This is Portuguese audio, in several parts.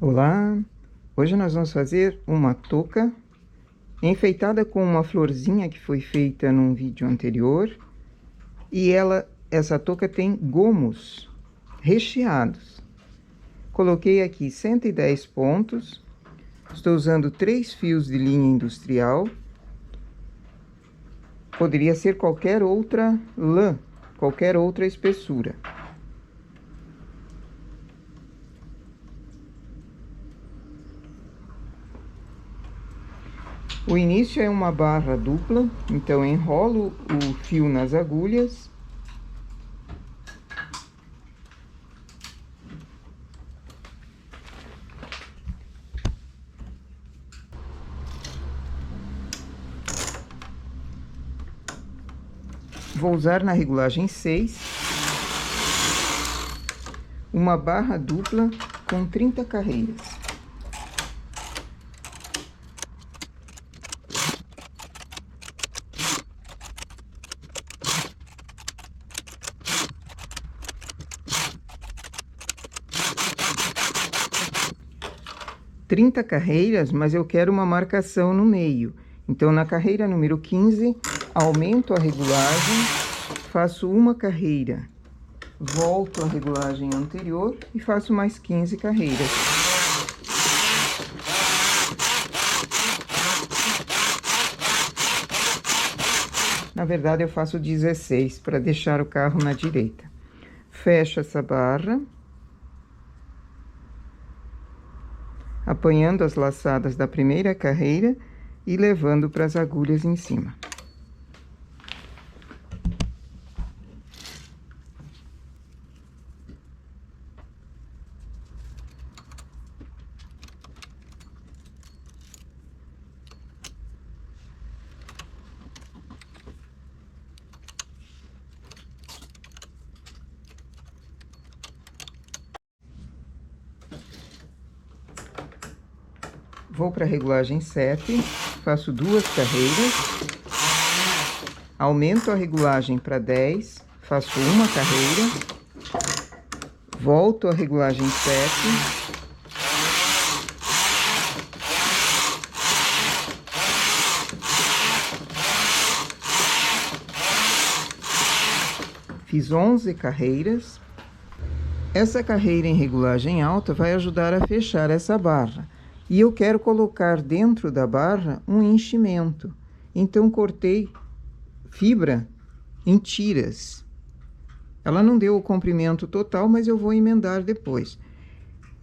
Olá! Hoje nós vamos fazer uma touca enfeitada com uma florzinha que foi feita num vídeo anterior. E essa touca tem gomos recheados. Coloquei aqui 110 pontos. Estou usando 3 fios de linha industrial. Poderia ser qualquer outra lã, qualquer outra espessura. O início é uma barra dupla, então enrolo o fio nas agulhas. Vou usar na regulagem 6, uma barra dupla com 30 carreiras. Trinta carreiras, mas eu quero uma marcação no meio. Então, na carreira número 15, aumento a regulagem, faço uma carreira, volto à regulagem anterior e faço mais 15 carreiras. Na verdade, eu faço 16 para deixar o carro na direita. Fecho essa barra, apanhando as laçadas da primeira carreira e levando para as agulhas em cima. Vou para a regulagem 7, faço 2 carreiras, aumento a regulagem para 10, faço uma carreira, volto à regulagem 7, fiz 11 carreiras. Essa carreira em regulagem alta vai ajudar a fechar essa barra. E eu quero colocar dentro da barra um enchimento. Então, cortei fibra em tiras. Ela não deu o comprimento total, mas eu vou emendar depois.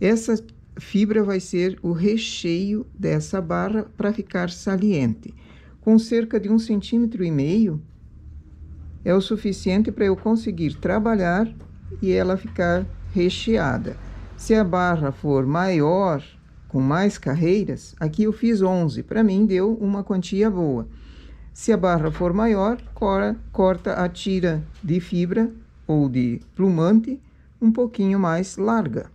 Essa fibra vai ser o recheio dessa barra para ficar saliente. Com cerca de 1,5 cm é o suficiente para eu conseguir trabalhar e ela ficar recheada. Se a barra for maior, com mais carreiras, aqui eu fiz 11, para mim deu uma quantia boa. Se a barra for maior, corta a tira de fibra ou de plumante um pouquinho mais larga.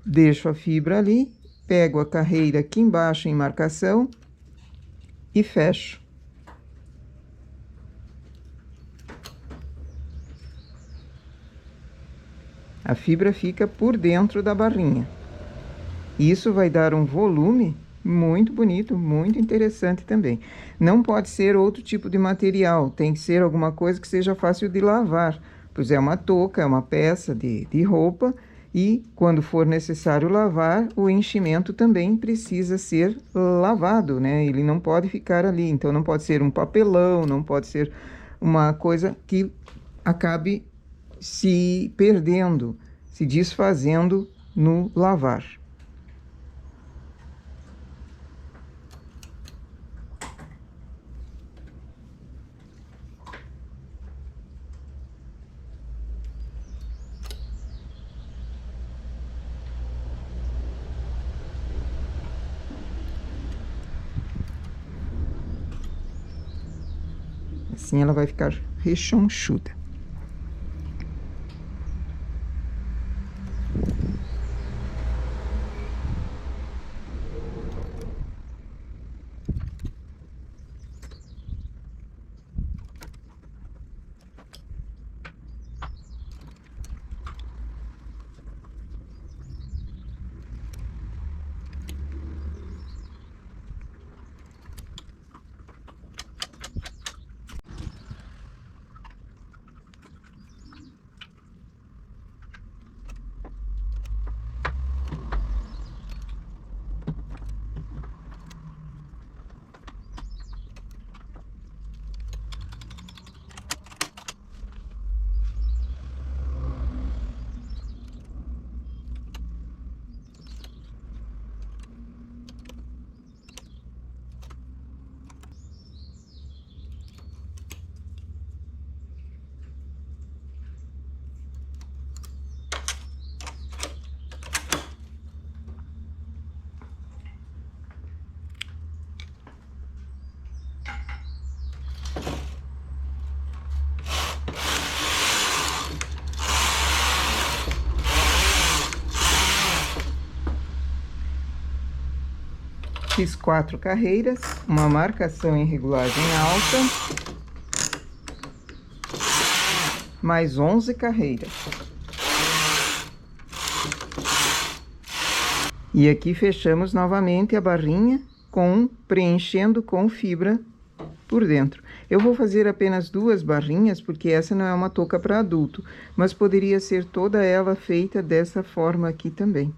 Deixo a fibra ali, pego a carreira aqui embaixo em marcação e fecho. A fibra fica por dentro da barrinha. Isso vai dar um volume muito bonito, muito interessante também. Não pode ser outro tipo de material, tem que ser alguma coisa que seja fácil de lavar, pois é uma touca, é uma peça de roupa, e quando for necessário lavar, o enchimento também precisa ser lavado, né? Ele não pode ficar ali, então não pode ser um papelão, não pode ser uma coisa que acabe se perdendo, se desfazendo no lavar. Assim ela vai ficar rechonchuda. Fiz 4 carreiras, uma marcação em regulagem alta, mais 11 carreiras. E aqui fechamos novamente a barrinha preenchendo com fibra por dentro. Eu vou fazer apenas 2 barrinhas, porque essa não é uma touca para adulto, mas poderia ser toda ela feita dessa forma aqui também.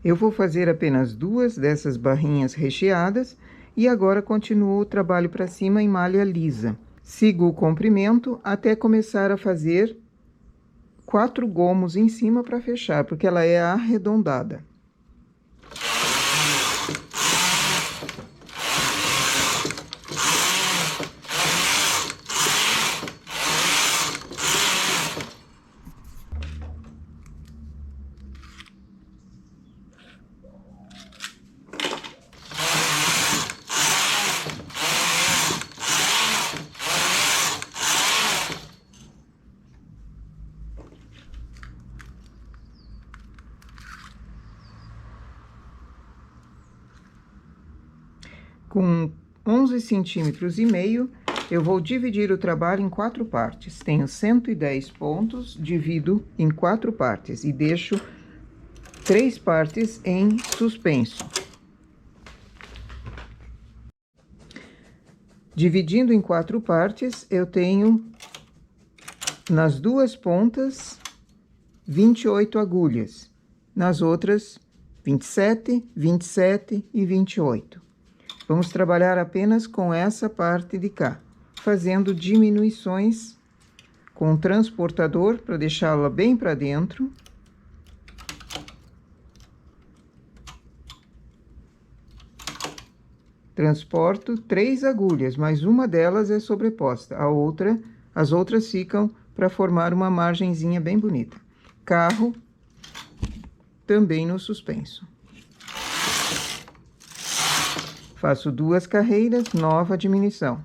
Eu vou fazer apenas 2 dessas barrinhas recheadas e agora continuo o trabalho para cima em malha lisa. Sigo o comprimento até começar a fazer 4 gomos em cima para fechar, porque ela é arredondada. Com 11 centímetros e meio, eu vou dividir o trabalho em 4 partes. Tenho 110 pontos, divido em 4 partes e deixo 3 partes em suspenso. Dividindo em 4 partes, eu tenho nas 2 pontas 28 agulhas, nas outras 27, 27 e 28. Vamos trabalhar apenas com essa parte de cá, fazendo diminuições com o transportador para deixá-la bem para dentro. Transporto 3 agulhas, mas uma delas é sobreposta, as outras ficam para formar uma margenzinha bem bonita. Carro também no suspenso. Faço 2 carreiras, nova diminuição.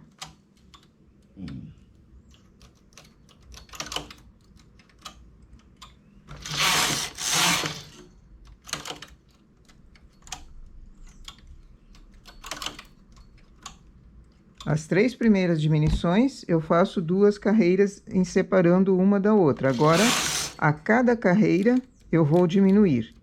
As 3 primeiras diminuições, eu faço 2 carreiras em separando uma da outra. Agora, a cada carreira, eu vou diminuir.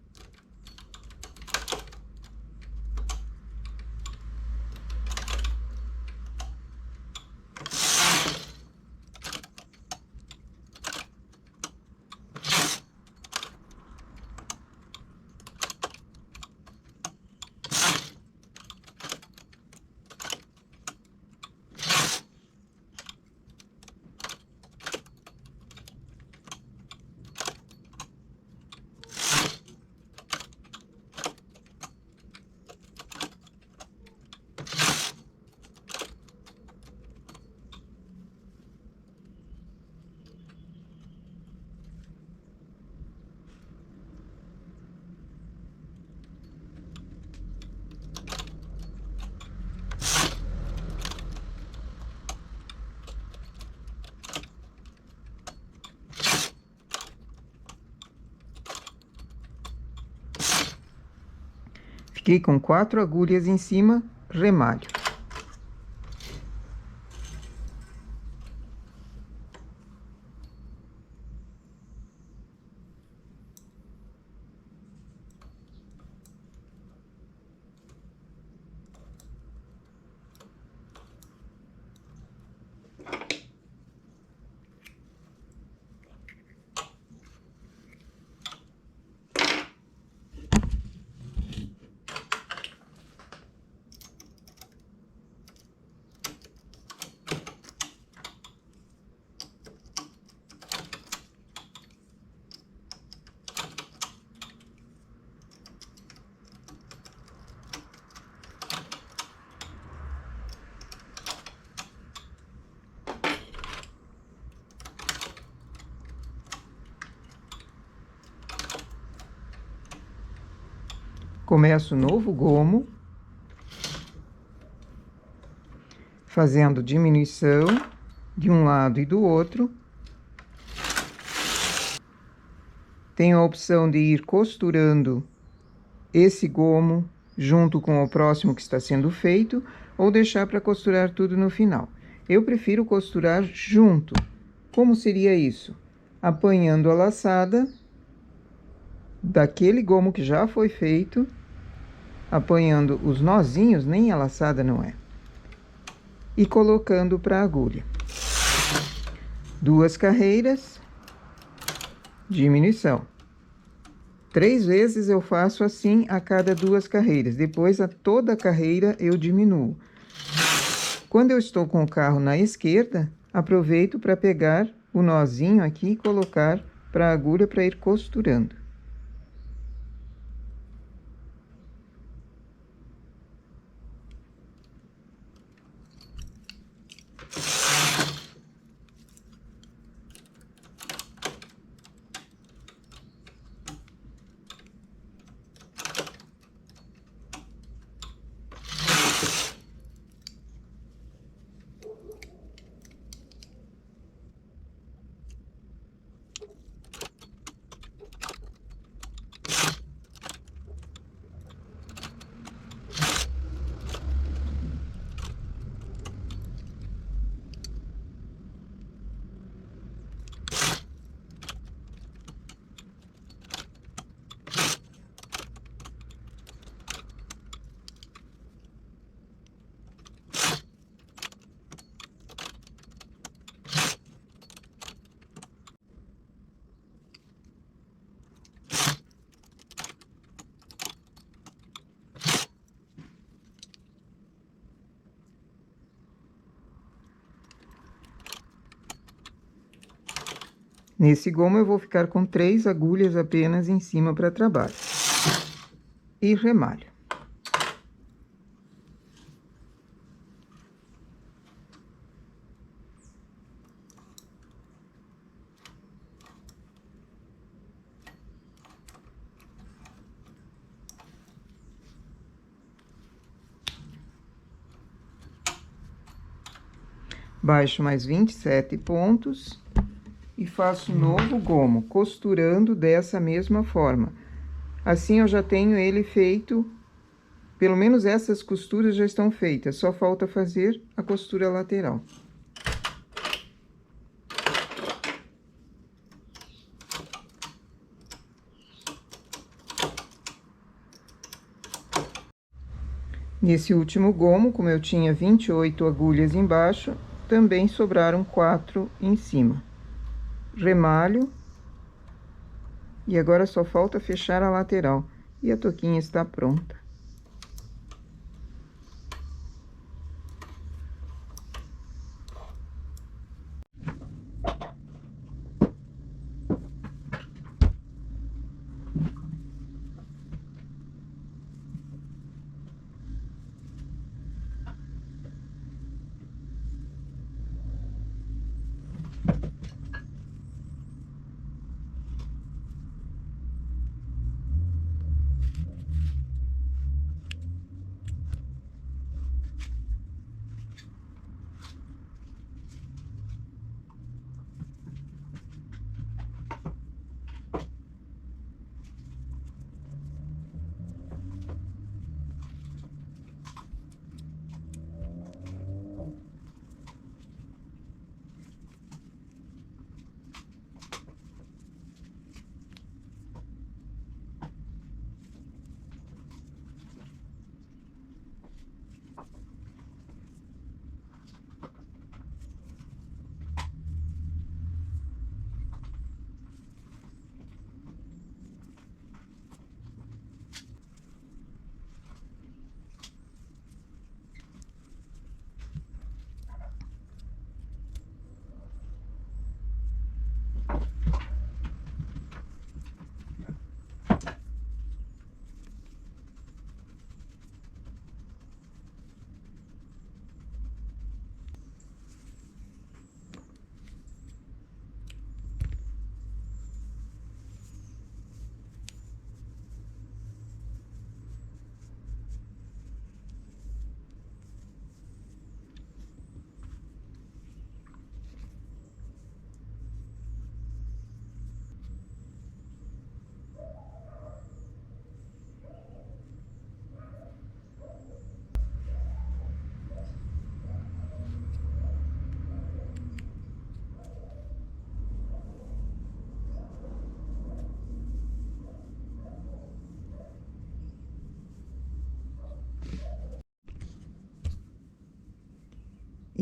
Fiquei com 4 agulhas em cima, remalho. Começo um novo gomo, fazendo diminuição de um lado e do outro. Tenho a opção de ir costurando esse gomo junto com o próximo que está sendo feito, ou deixar para costurar tudo no final. Eu prefiro costurar junto. Como seria isso? Apanhando a laçada daquele gomo que já foi feito, apanhando os nozinhos, nem a laçada não é, e colocando para a agulha. 2 carreiras, diminuição. 3 vezes eu faço assim a cada 2 carreiras, depois a toda a carreira eu diminuo. Quando eu estou com o carro na esquerda, aproveito para pegar o nozinho aqui e colocar para a agulha para ir costurando. Nesse gomo eu vou ficar com 3 agulhas apenas em cima para trabalho. E remalho. Baixo mais 27 pontos. E faço um novo gomo, costurando dessa mesma forma. Assim eu já tenho ele feito, pelo menos essas costuras já estão feitas, só falta fazer a costura lateral. Nesse último gomo, como eu tinha 28 agulhas embaixo, também sobraram 4 em cima. Remalho, e agora só falta fechar a lateral, e a touquinha está pronta.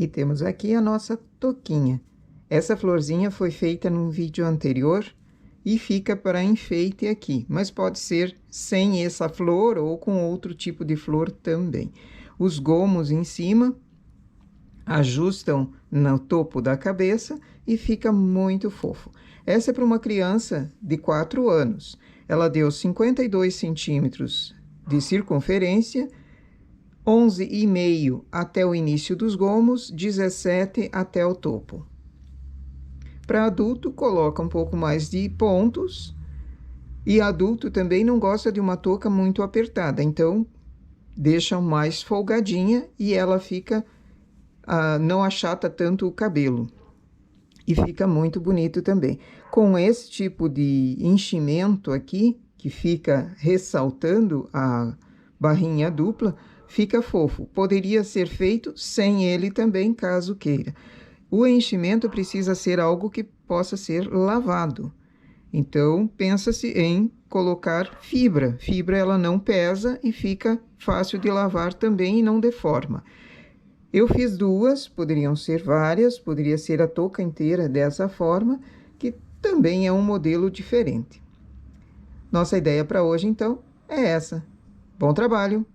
E temos aqui a nossa toquinha. Essa florzinha foi feita num vídeo anterior e fica para enfeite aqui, mas pode ser sem essa flor ou com outro tipo de flor também. Os gomos em cima ajustam no topo da cabeça e fica muito fofo. Essa é para uma criança de 4 anos. Ela deu 52 centímetros de circunferência, 11,5 até o início dos gomos, 17 até o topo. Para adulto, coloca um pouco mais de pontos. E adulto também não gosta de uma touca muito apertada, então deixa mais folgadinha e ela fica, não achata tanto o cabelo. E fica muito bonito também. Com esse tipo de enchimento aqui, que fica ressaltando a barrinha dupla, fica fofo. Poderia ser feito sem ele também, caso queira. O enchimento precisa ser algo que possa ser lavado. Então, pensa-se em colocar fibra. Fibra, ela não pesa e fica fácil de lavar também e não deforma. Eu fiz 2, poderiam ser várias, poderia ser a touca inteira dessa forma, que também é um modelo diferente. Nossa ideia para hoje, então, é essa. Bom trabalho!